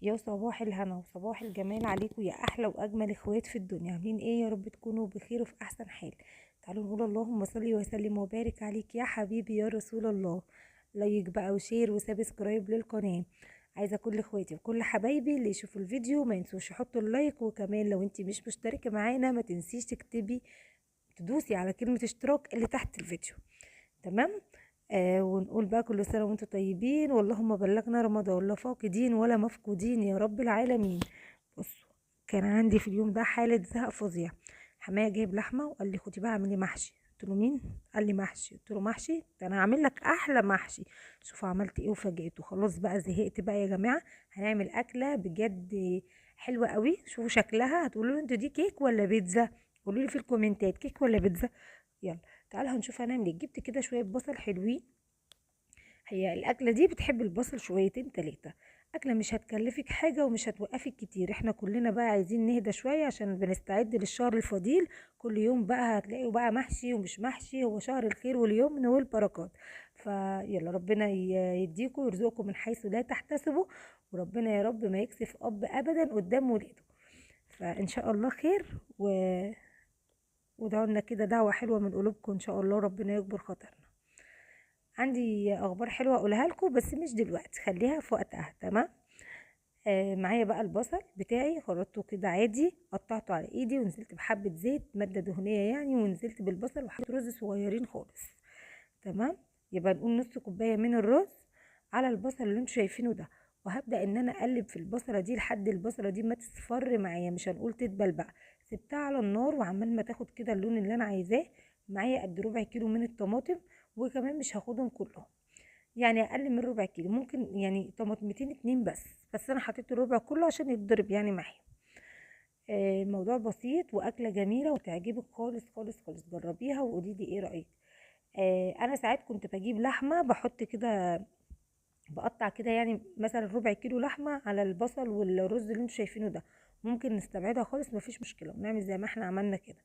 يا صباح الهنا وصباح الجمال عليكم يا احلى واجمل اخوات في الدنيا. عاملين ايه؟ يا رب تكونوا بخير وفي احسن حال. تعالوا نقول اللهم صل وسلم وبارك عليك يا حبيبي يا رسول الله. لايك بقى وشير وسبسكرايب للقناه. عايزه كل اخواتي وكل حبايبي اللي يشوفوا الفيديو ما ينسوش يحطوا اللايك، وكمان لو انتي مش مشتركه معانا ما تنسيش تدوسي على كلمه اشتراك اللي تحت الفيديو. تمام. ونقول بقى كل سنة وانتم طيبين، واللهم بلغنا رمضان لا فاقدين ولا مفقودين يا رب العالمين. بصوا، كان عندي في اليوم ده حالة زهق فظيع. حماية جايب لحمة وقال لي خدي بقى اعملي محشي. قلت له مين؟ قال لي محشي. قلت له محشي؟ ده انا هعمل لك احلى محشي. شوفوا عملت ايه وفاجئته. خلاص بقى زهقت بقى يا جماعة. هنعمل اكلة بجد حلوة قوي. شوفوا شكلها هتقولوا لي انتوا دي كيك ولا بيتزا؟ قولوا لي في الكومنتات كيك ولا بيتزا. يلا تعالوا هنشوف هنعمل ايه. جبت كده شويه بصل حلوين. هي الاكله دي بتحب البصل شويتين تلاتة. اكله مش هتكلفك حاجه ومش هتوقفك كتير. احنا كلنا بقى عايزين نهدى شويه عشان بنستعد للشهر الفضيل. كل يوم بقى هتلاقوا بقى محشي ومش محشي. هو شهر الخير واليمن والبركات. فيلا ربنا يديكم ويرزقكم من حيث لا تحتسبوا. وربنا يا رب ما يكسف اب ابدا قدام ولاده. فان شاء الله خير ودعوا لنا كده دعوة حلوة من قلوبكم، ان شاء الله ربنا يكبر خاطرنا. عندي اخبار حلوة اقولها لكم بس مش دلوقتي، خليها في وقتها. تمام. معايا بقى البصل بتاعي خرطته كده عادي، قطعته على ايدي ونزلت بحبة زيت مادة دهنية يعني، ونزلت بالبصل وحطيت رز صغيرين خالص. تمام. يبقى نقول نص كوباية من الرز على البصل اللي انتوا شايفينه ده. وهبدأ ان انا اقلب في البصلة دي لحد البصلة دي ما تصفر معايا، مش هنقول تدبل بقى. سبتها على النار وعمال ما تاخد كده اللون اللي انا عايزاه. معايا قد ربع كيلو من الطماطم، وكمان مش هاخدهم كلهم. يعني اقل من ربع كيلو، ممكن يعني طماطمتين اتنين بس انا حطيت الربع كله عشان يتضرب يعني معايا. الموضوع بسيط واكله جميله وتعجبك خالص خالص خالص. جربيها وقولي لي ايه رايك. انا ساعات كنت بجيب لحمه بحط كده، بقطع كده يعني مثلا ربع كيلو لحمه على البصل والرز اللي انتوا شايفينه ده. ممكن نستبعدها خالص مفيش مشكله ونعمل زي ما احنا عملنا كده.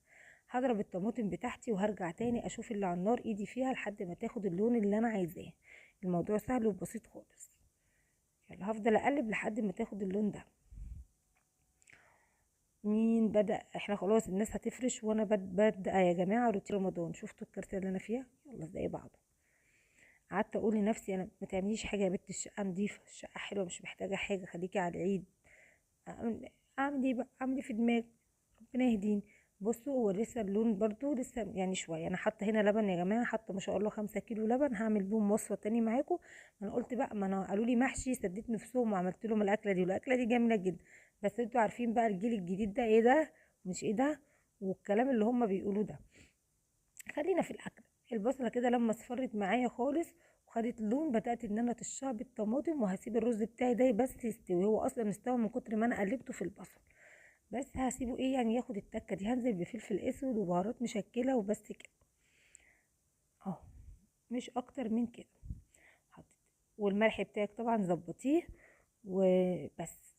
هضرب الطماطم بتاعتي وهرجع تاني اشوف اللي على النار ايدي فيها لحد ما تاخد اللون اللي انا عايزاه. الموضوع سهل وبسيط خالص. يلا هفضل اقلب لحد ما تاخد اللون ده. مين بدأ؟ احنا خلاص الناس هتفرش وانا بدأ يا جماعة روتين رمضان. شفتوا الكارثة اللي انا فيها؟ يلا زي بعض. قعدت اقول لنفسي انا ما تعمليش حاجة يا بنت، الشقة نضيفة، الشقة حلوة، مش محتاجة حاجة، خليكي على العيد. اعمل ايه بقى؟ اعمل ايه في دماغي؟ ربنا يهديني. بصوا هو لسه اللون برضو لسه يعني شويه. انا حاطه هنا لبن يا جماعه، حاطه ما شاء الله 5 كيلو لبن. هعمل بيهم وصفه تاني معاكم. ما انا قلت بقى، ما انا قالوا لي محشي سديت نفسهم وعملت لهم الاكله دي، والاكله دي جميله جدا. بس انتوا عارفين بقى الجيل الجديد ده ايه ده مش ايه ده، والكلام اللي هم بيقولوه ده. خلينا في الاكل. البصله كده لما اصفرت معايا خالص وخدت اللون، بدات ان انا اتشها بالطماطم، وهسيب الرز بتاعي ده بس يستوي. هو اصلا استوى من كتر ما انا قلبته في البصل. بس هسيبه ايه يعني ياخد التكه دي. هنزل بفلفل اسود وبهارات مشكله وبس كده اهو، مش اكتر من كده. حطيت والملح بتاعك طبعا ظبطيه وبس.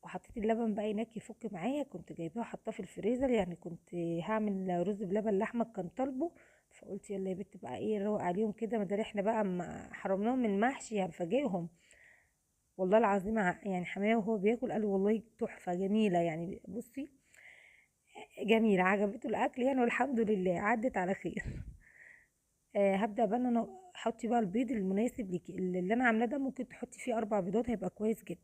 وحطيت اللبن بقى هناك يفك معايا. كنت جايباه وحطاه في الفريزر، يعني كنت هعمل رز بلبن لحمه كان طالبه. فقلت يلا يا بت بقى ايه نروق عليهم كده، ما دام احنا بقى ما حرمناهم من المحشي هنفاجئهم. والله العظيم يعني حماية وهو بياكل قال والله تحفه جميله يعني. بصي جميله عجبته الاكل يعني، والحمد لله عدت على خير. هبدا بقى ان انا حطي بقى البيض المناسب ليكي. اللي انا عاملاه ده ممكن تحطي فيه 4 بيضات هيبقى كويس جدا.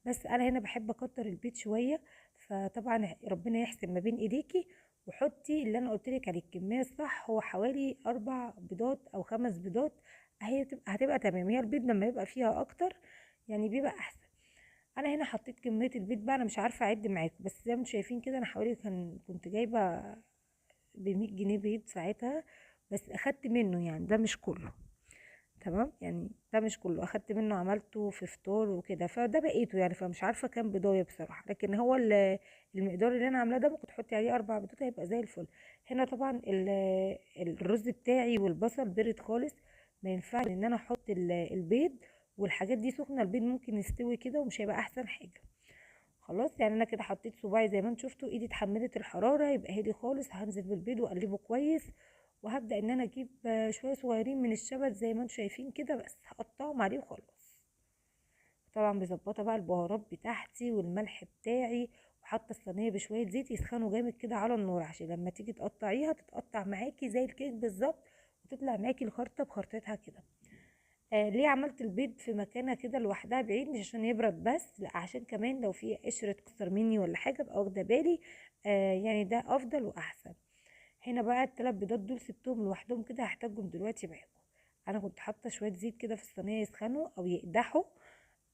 بس انا هنا بحب اكتر البيض شويه. فطبعا ربنا يحسن ما بين ايديكي. وحطي اللي انا قلت لك عليه الكميه الصح، هو حوالي 4 بيضات او 5 بيضات. هي هتبقى تمام. هي البيض لما يبقى فيها اكتر يعني بيبقى احسن. انا هنا حطيت كميه البيض بقى، انا مش عارفه اعد معاكم بس زي ما انتم شايفين كده. انا حوالي كنت جايبه ب100 جنيه بيض ساعتها. بس اخدت منه يعني ده مش كله. تمام يعني ده مش كله، اخدت منه عملته في فطار وكده، فده بقيته يعني. فمش عارفه كام بضايه بصراحه، لكن هو المقدار اللي انا عاملاه ده ممكن تحطي عليه 4 بيضات هيبقى زي الفل. هنا طبعا الرز بتاعي والبصل برد خالص. ما ينفعش ان انا احط البيض والحاجات دي سخنه. البيض ممكن يستوي كده ومش هيبقى احسن حاجه. خلاص يعني انا كده حطيت صباعي زي ما انتم شفتوا، ايدي اتحملت الحراره، يبقى هادي خالص. هنزل بالبيض واقلبه كويس. وهبدا ان انا اجيب شويه صغيرين من الشبت زي ما انتم شايفين كده، بس هقطعهم عليه وخلاص. طبعا مظبطه بقى البهارات بتاعتي والملح بتاعي، وحاطه الصينيه بشويه زيت يسخنوا جامد كده على النار، عشان لما تيجي تقطعيها تتقطع معاكي زي الكيك بالظبط، وتطلع معاكي الخرطه بخرطتها كده. ليه عملت البيض في مكانها كده لوحدها بعيد؟ مش عشان يبرد بس، لا عشان كمان لو في قشرة اتكسر مني ولا حاجة ابقى واخدة بالي. يعني ده افضل واحسن. هنا بقى التلات بيضات دول سبتهم لوحدهم كده، هحتاجهم دلوقتي معاكم. انا كنت حاطة شوية زيت كده في الصينية يسخنوا او يقدحوا،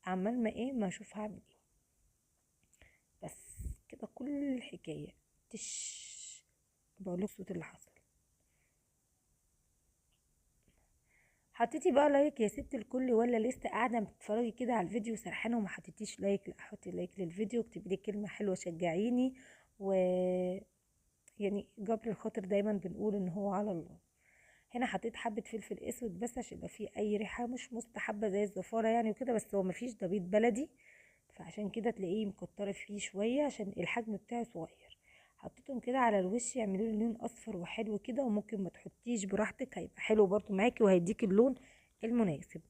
عمال ما ايه ما اشوف هعمل ايه. بس كده كل الحكاية. تش بقول لك الصوت اللي حصل. حطيتي بقى لايك يا ست الكل، ولا لسه قاعده بتتفرجي كده على الفيديو سرحانه وما حطيتيش لايك؟ لا حطي لايك للفيديو، واكتبي لي كلمه حلوه شجعيني. و يعني جبر الخاطر دايما بنقول ان هو على الله. هنا حطيت حبه فلفل اسود بس عشان يبقى فيه اي ريحه مش مستحبه زي الزفاره يعني وكده، بس هو مفيش، ده بيض بلدي، فعشان كده تلاقيه مكتره فيه شويه عشان الحجم بتاعه صغير. حطيتهم كده على الوش يعملوا لي لون اصفر وحلو كده، وممكن ما تحطيش براحتك، هيبقى حلو برضو معاكي وهيديك اللون المناسب.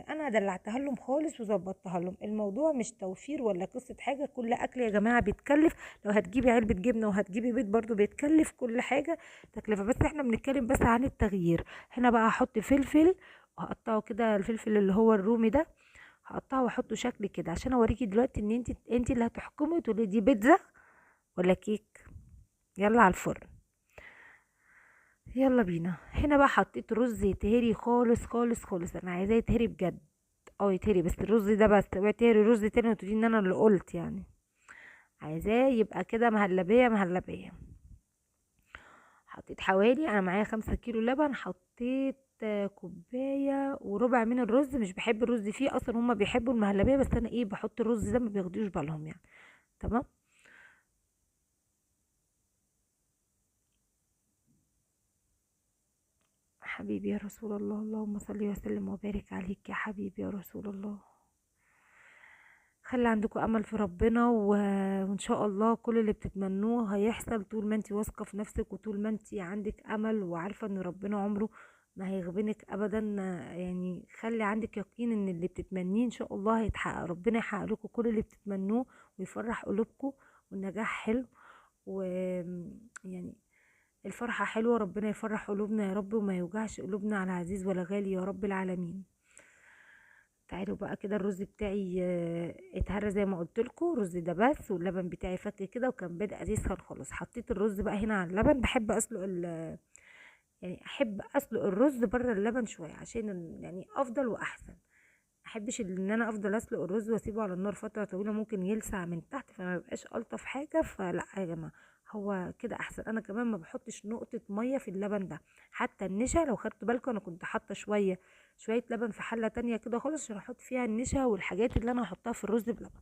انا دلعتها لهم خالص وظبطتها لهم. الموضوع مش توفير ولا قصه حاجه، كل اكل يا جماعه بيتكلف. لو هتجيبي علبه جبنه وهتجيبي بيض برضو بيتكلف، كل حاجه تكلفه، بس احنا بنتكلم بس عن التغيير. هنا بقى هحط فلفل، وهقطعه كده الفلفل اللي هو الرومي ده، هقطعه واحطه شكل كده عشان اوريكي دلوقتي ان انت اللي هتحكمي تقولي دي بيتزا ولا كيك. يلا على الفرن، يلا بينا. هنا بقى حطيت رز يتهري خالص خالص خالص، انا عايزاه يتهري بجد. اه يتهري، بس الرز ده بس، اوعي تهري رز تاني وتقولي ان انا اللي قلت يعني. عايزاه يبقى كده مهلبية مهلبية. حطيت حوالي، انا معايا 5 كيلو لبن، حطيت كوباية وربع من الرز. مش بحب الرز فيه اصلا، هما بيحبوا المهلبية، بس انا ايه بحط الرز ده ما بياخدوش بالهم يعني. تمام. حبيبي يا رسول الله، اللهم صل وسلم وبارك عليك يا حبيبي يا رسول الله. خلي عندكم امل في ربنا وان شاء الله كل اللي بتتمنوه هيحصل، طول ما انت واثقه في نفسك، وطول ما انت عندك امل وعارفه ان ربنا عمره ما هيغبنك ابدا. يعني خلي عندك يقين ان اللي بتتمنيه ان شاء الله هيتحقق، ربنا يحقق لكم كل اللي بتتمنوه ويفرح قلوبكم. والنجاح حلو، و يعني الفرحه حلوه، ربنا يفرح قلوبنا يا رب، وما يوجعش قلوبنا على عزيز ولا غالي يا رب العالمين. تعالوا بقى كده، الرز بتاعي اتهرى زي ما قلت لكم، الرز ده بس، واللبن بتاعي فك كده وكان بدأ يسخن خالص. حطيت الرز بقى هنا على اللبن. بحب اسلق يعني احب اسلق الرز بره اللبن شويه عشان يعني افضل واحسن. احبش ان انا افضل اسلق الرز واسيبه على النار فتره طويله، ممكن يلسع من تحت فما يبقاش الطف حاجه، فلا يا جماعه، هو كده احسن. انا كمان ما بحطش نقطه ميه في اللبن ده، حتى النشا لو خدتوا بالكم انا كنت حاطه شويه لبن في حله تانية كده خالص عشان احط فيها النشا والحاجات اللي انا هحطها في الرز بلبن.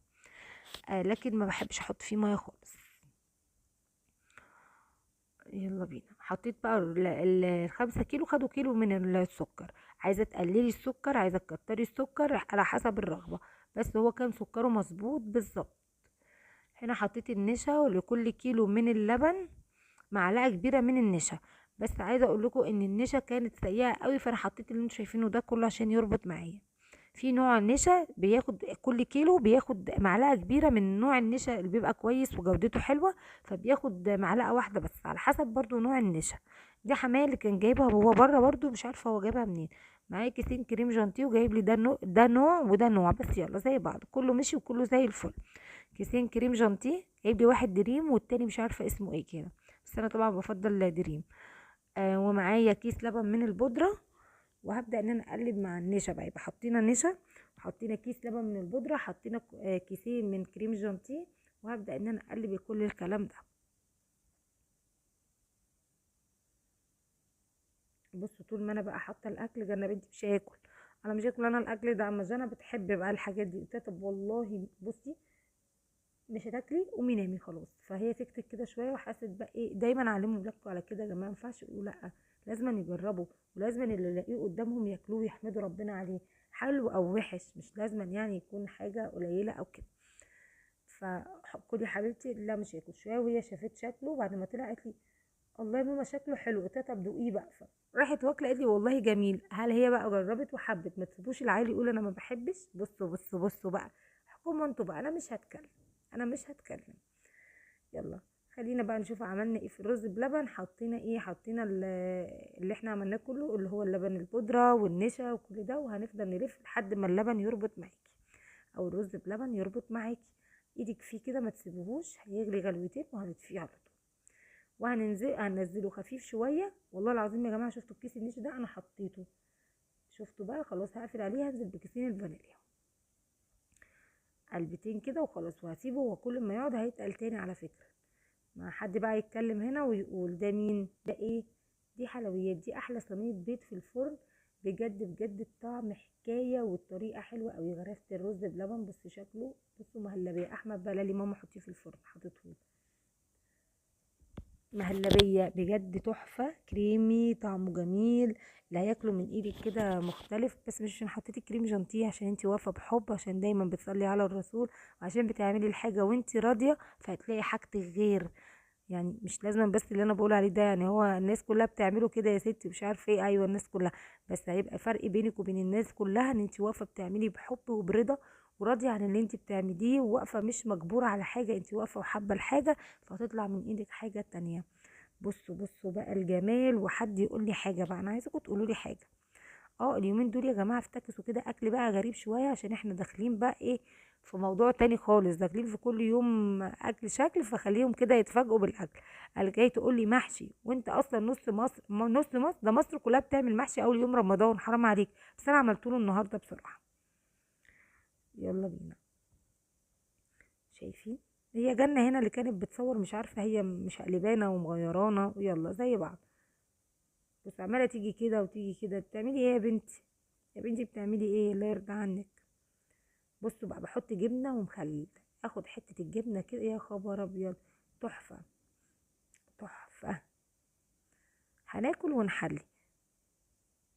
لكن ما بحبش احط فيه ميه خالص. يلا بينا. حطيت بقى ال5 كيلو خدوا كيلو من السكر. عايزه تقللي السكر، عايزه تكتري السكر على حسب الرغبه، بس هو كان سكره مظبوط بالظبط. هنا حطيت النشا، ولكل كيلو من اللبن معلقه كبيره من النشا. بس عايزه اقول لكم ان النشا كانت سيئه قوي، فانا حطيت اللي انتوا شايفينه ده كله عشان يربط معايا. في نوع نشا بياخد كل كيلو بياخد معلقه كبيره من نوع النشا اللي بيبقى كويس وجودته حلوه، فبياخد معلقه واحده بس على حسب برضو نوع النشا. دي حماية اللي كان جايبها هو بره برضو، مش عارفه هو جايبها منين. معايا كيسين كريم جانتيه وجايب لي ده نوع وده نوع، بس يلا زي بعض كله مشي وكله زي الفل. كيسين كريم جانتيه جايب لي واحد دريم والتاني مش عارفه اسمه ايه كده، بس انا طبعا بفضل دريم. ومعايا كيس لبن من البودره، وهبدأ ان انا اقلب مع النشا بقى. يبقى حطينا نشا، حطينا كيس لبن من البودرة، حطينا كيسين من كريم جانتيه، وهبدأ ان انا اقلب كل الكلام ده. بصوا طول ما انا بقى حاطه الاكل، جنة بنتي مش هاكل، انا مش هاكل انا الاكل ده، اما جنى بتحب بقى الحاجات دي. قلت لها طب والله بصي مش هتاكلي قومي نامي خلاص، فهي سكتت كده شويه، وحست بقى ايه، دايما علموا ولادكم على كده يا جماعه، ما ينفعش يقولوا لا، لازم يجربوا، ولازم اللي يلاقيه قدامهم ياكلوه ويحمدوا ربنا عليه، حلو او وحش، مش لازم يعني يكون حاجه قليله او كده. فكلي يا حبيبتي، لا مش هاكل شويه، وهي شافت شكله بعد ما طلع قالت لي الله يا ماما شكله حلو، قلت لها طب دوقيه بقى. راحت واكله قالت لي والله جميل. هل هي بقى جربت وحبت؟ ما تسيبوش العيل يقول انا ما بحبش. بصوا بصوا بصوا بقى، احكموا انتوا بقى، انا مش هتكلم، انا مش هتكلم. يلا خلينا بقى نشوف عملنا ايه في الرز بلبن. حطينا ايه؟ حطينا اللي احنا عملناه كله، اللي هو اللبن البودرة والنشا وكل ده، وهنفضل نلف لحد ما اللبن يربط معاكي او الرز بلبن يربط معاكي. ايدك فيه كده ما تسيبوهوش، هيغلي غلوتين وهتطفيه على طول. هننزله خفيف شويه. والله العظيم يا جماعه شفتوا الكيس النشا ده انا حطيته، شفتوا بقى؟ خلاص هقفل عليه، هنزل بكيسين الفانيليا علبتين كده وخلاص، وهسيبه. هو كل ما يقعد هيتقل تاني على فكره. ما حد بقى يتكلم هنا ويقول ده مين ده ايه. دي حلويات، دي احلى صينيه بيض في الفرن بجد بجد. الطعم حكايه والطريقه حلوه قوي. غرفت الرز بلبن، بص شكله، بصوا مهلبيه. احمد بقى لي ماما حطيه في الفرن، حطيته مهلبيه بجد تحفه، كريمي طعمه جميل. اللي هياكله من ايدك كده مختلف. بس مش عشان حطيتي كريم جانتيه، عشان انتي واقفه بحب، عشان دايما بتصلي على الرسول، وعشان بتعملي الحاجه وانتي راضيه، فهتلاقي حاجتك غير. يعني مش لازم بس اللي انا بقول عليه ده، يعني هو الناس كلها بتعمله كده يا ستي، مش عارفه ايه. ايوه الناس كلها، بس هيبقى فرق بينك وبين الناس كلها ان انت واقفه بتعملي بحب وبرضا، وراضيه عن اللي انت بتعمليه، وواقفه مش مجبوره على حاجه، انت واقفه وحابه الحاجه، فهتطلع من ايدك حاجه تانية. بصوا بصوا بقى الجمال. وحد يقول لي حاجه بقى، انا عايزاكم تقولوا لي حاجه. اليومين دول يا جماعه افتكسوا كده اكل بقى غريب شويه، عشان احنا داخلين بقى ايه، في موضوع تاني خالص. داخلين في كل يوم اكل شكل، فخليهم كده يتفاجئوا بالاكل. قال جاي تقول لي محشي، وانت اصلا نص مصر، نص مصر ده مصر كلها بتعمل محشي اول يوم رمضان، حرام عليك. بس انا عملت له النهارده بصراحه. يلا بينا. شايفين؟ هي جنة هنا اللي كانت بتصور، مش عارفه هي مش قلبانه ومغيرانه، ويلا زي بعض. بس عماله تيجي كده وتيجي كده. بتعملي ايه يا بنتي؟ يا بنتي بتعملي ايه؟ الله يرضى عنك. بصوا بقى بحط جبنه ومخلل. اخد حته الجبنه كده، يا خبر ابيض، تحفه تحفه. هناكل ونحلي.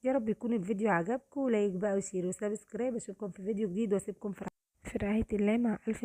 يا رب يكون الفيديو عجبكم. لايك بقى وشير وسبسكرايب. اشوفكم في فيديو جديد، واسيبكم في رعاية الله. مع الف